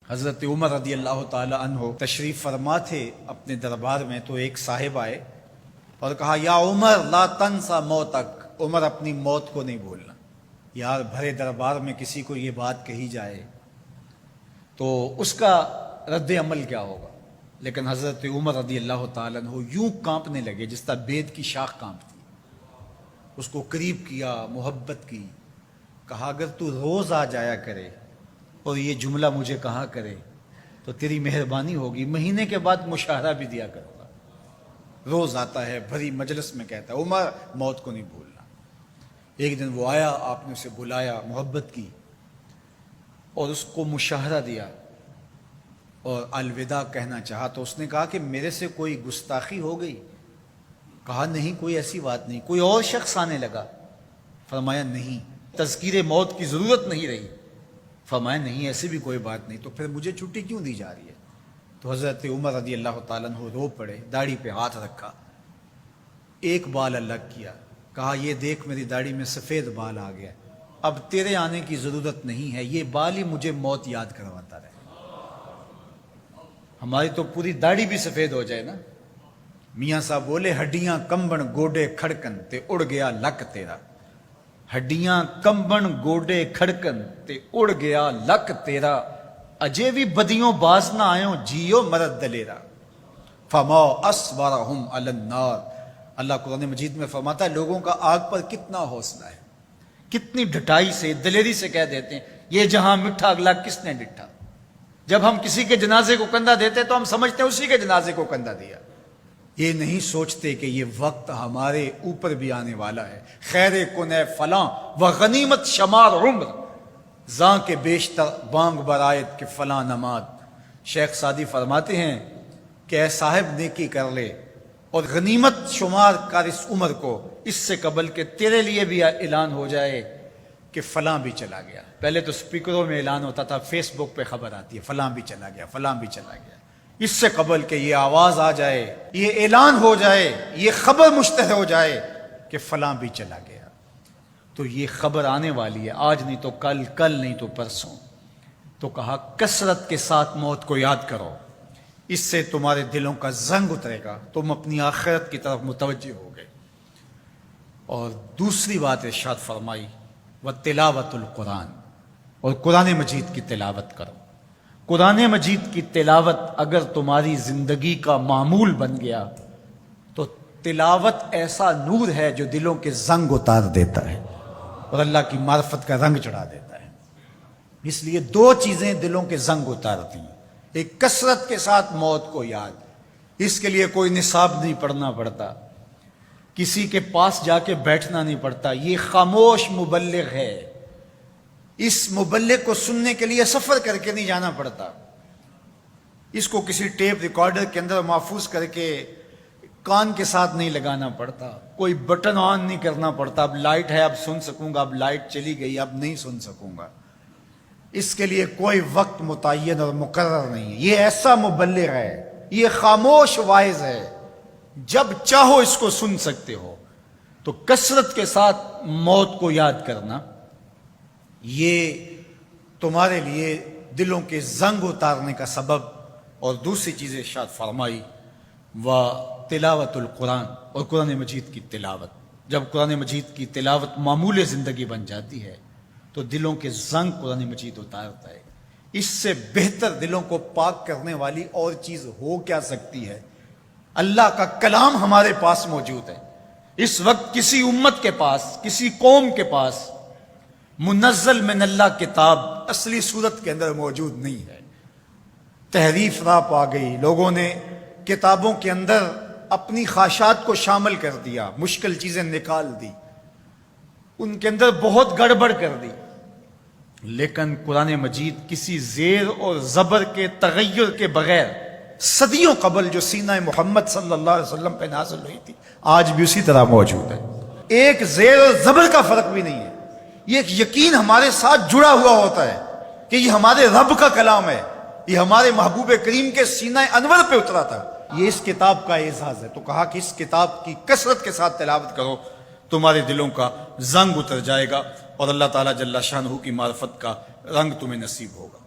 حضرت عمر رضی اللہ تعالی عنہ تشریف فرما تھے اپنے دربار میں، تو ایک صاحب آئے اور کہا یا عمر لا تنسا موتک، عمر اپنی موت کو نہیں بھولنا۔ یار بھرے دربار میں کسی کو یہ بات کہی جائے تو اس کا رد عمل کیا ہوگا؟ لیکن حضرت عمر رضی اللہ تعالیٰ عنہ یوں کانپنے لگے جس طرح بید کی شاخ کانپتی۔ اس کو قریب کیا، محبت کی، کہا اگر تو روز آ جایا کرے اور یہ جملہ مجھے کہا کرے تو تیری مہربانی ہوگی، مہینے کے بعد مشاہرہ بھی دیا کروں گا۔ روز آتا ہے، بھری مجلس میں کہتا ہے عمر موت کو نہیں بھولنا۔ ایک دن وہ آیا، آپ نے اسے بلایا، محبت کی اور اس کو مشاہرہ دیا اور الوداع کہنا چاہا تو اس نے کہا کہ میرے سے کوئی گستاخی ہو گئی؟ کہا نہیں، کوئی ایسی بات نہیں۔ کوئی اور شخص آنے لگا؟ فرمایا نہیں۔ تذکیر موت کی ضرورت نہیں رہی؟ فرمایا نہیں، ایسی بھی کوئی بات نہیں۔ تو پھر مجھے چھٹی کیوں دی جا رہی ہے؟ تو حضرت عمر رضی اللہ تعالیٰ عنہ رو پڑے، داڑھی پہ ہاتھ رکھا، ایک بال الگ کیا، کہا یہ دیکھ میری داڑھی میں سفید بال آ گیا، اب تیرے آنے کی ضرورت نہیں ہے، یہ بال ہی مجھے موت یاد کرواتا رہے۔ ہماری تو پوری داڑھی بھی سفید ہو جائے نا۔ میاں صاحب بولے ہڈیاں کمبن گوڈے کھڑکن تے اڑ گیا لک تیرا، ہڈیاں کمبن گوڈے کھڑکن تے اڑ گیا لک تیرا، اجے بھی بدیوں باز نہ آئوں جیو مرد دلیرا، فما اصبرہم علی النار۔ اللہ قرآن مجید میں فرماتا ہے لوگوں کا آگ پر کتنا حوصلہ ہے، کتنی ڈٹائی سے، دلیری سے کہہ دیتے ہیں یہ جہاں مٹھا اگلا کس نے ڈٹھا۔ جب ہم کسی کے جنازے کو کندھا دیتے تو ہم سمجھتے ہیں اسی کے جنازے کو کندھا دیا، یہ نہیں سوچتے کہ یہ وقت ہمارے اوپر بھی آنے والا ہے۔ خیر کن ہے فلاں و غنیمت شمار عمر، زاں کے بیشتر بانگ برآیت کہ فلاں نماز۔ شیخ سعدی فرماتے ہیں کہ اے صاحب نیکی کر لے اور غنیمت شمار کر اس عمر کو، اس سے قبل کہ تیرے لیے بھی اعلان ہو جائے کہ فلاں بھی چلا گیا۔ پہلے تو سپیکروں میں اعلان ہوتا تھا، فیس بک پہ خبر آتی ہے فلاں بھی چلا گیا، فلاں بھی چلا گیا۔ اس سے قبل کہ یہ آواز آ جائے، یہ اعلان ہو جائے، یہ خبر مشتہر ہو جائے کہ فلاں بھی چلا گیا، تو یہ خبر آنے والی ہے، آج نہیں تو کل، کل نہیں تو پرسوں۔ تو کہا کثرت کے ساتھ موت کو یاد کرو، اس سے تمہارے دلوں کا زنگ اترے گا، تم اپنی آخرت کی طرف متوجہ ہو گئے۔ اور دوسری بات ارشاد فرمائی وَتِلَاوَةُ القرآن، اور قرآن مجید کی تلاوت کرو۔ قرآن مجید کی تلاوت اگر تمہاری زندگی کا معمول بن گیا تو تلاوت ایسا نور ہے جو دلوں کے زنگ اتار دیتا ہے اور اللہ کی معرفت کا رنگ چڑھا دیتا ہے۔ اس لیے دو چیزیں دلوں کے زنگ اتارتی ہیں، ایک کثرت کے ساتھ موت کو یاد، اس کے لیے کوئی نصاب نہیں پڑھنا پڑتا، کسی کے پاس جا کے بیٹھنا نہیں پڑتا، یہ خاموش مبلغ ہے، اس مبلغ کو سننے کے لیے سفر کر کے نہیں جانا پڑتا، اس کو کسی ٹیپ ریکارڈر کے اندر محفوظ کر کے کان کے ساتھ نہیں لگانا پڑتا، کوئی بٹن آن نہیں کرنا پڑتا، اب لائٹ ہے اب سن سکوں گا، اب لائٹ چلی گئی اب نہیں سن سکوں گا، اس کے لیے کوئی وقت متعین اور مقرر نہیں ہے۔ یہ ایسا مبلغ ہے، یہ خاموش واعظ ہے، جب چاہو اس کو سن سکتے ہو۔ تو کثرت کے ساتھ موت کو یاد کرنا یہ تمہارے لیے دلوں کے زنگ اتارنے کا سبب۔ اور دوسری چیز ارشاد فرمائی وَتِلَاوَةُ القرآن، اور قرآن مجید کی تلاوت۔ جب قرآن مجید کی تلاوت معمول زندگی بن جاتی ہے تو دلوں کے زنگ قرآن مجید اتارتا ہے۔ اس سے بہتر دلوں کو پاک کرنے والی اور چیز ہو کیا سکتی ہے؟ اللہ کا کلام ہمارے پاس موجود ہے۔ اس وقت کسی امت کے پاس، کسی قوم کے پاس منزل من اللہ کتاب اصلی صورت کے اندر موجود نہیں ہے۔ تحریف راپ آ گئی، لوگوں نے کتابوں کے اندر اپنی خواہشات کو شامل کر دیا، مشکل چیزیں نکال دی، ان کے اندر بہت گڑبڑ کر دی، لیکن قرآن مجید کسی زیر اور زبر کے تغیر کے بغیر صدیوں قبل جو سینہ محمد صلی اللہ علیہ وسلم پہ نازل ہوئی تھی آج بھی اسی طرح موجود ہے۔ ایک زیر اور زبر کا فرق بھی نہیں ہے۔ یہ ایک یقین ہمارے ساتھ جڑا ہوا ہوتا ہے کہ یہ ہمارے رب کا کلام ہے، یہ ہمارے محبوب کریم کے سینہ انور پہ اترا تھا، یہ اس کتاب کا اعزاز ہے۔ تو کہا کہ اس کتاب کی کثرت کے ساتھ تلاوت کرو، تمہارے دلوں کا زنگ اتر جائے گا اور اللہ تعالیٰ جل شانہ کی معرفت کا رنگ تمہیں نصیب ہوگا۔